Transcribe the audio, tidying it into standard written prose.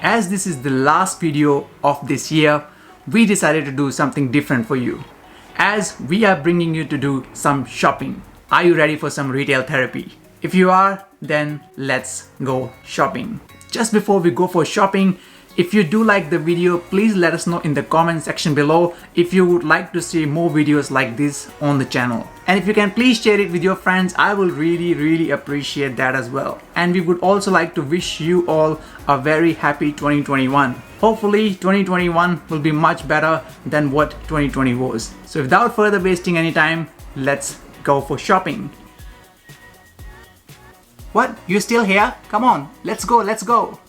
As this is the last video of this year, we decided to do something different for you. As we are bringing you to do some shopping. Are you ready for some retail therapy? If you are, then let's go shopping. Just before we go for shopping, if you do like the video, please let us know in the comment section below if you would like to see more videos like this on the channel. And if you can please share it with your friends, I will really appreciate that as well. And we would also like to wish you all a very happy 2021. Hopefully 2021 will be much better than what 2020 was. So without further wasting any time, let's go for shopping. What? You're still here? Come on, let's go.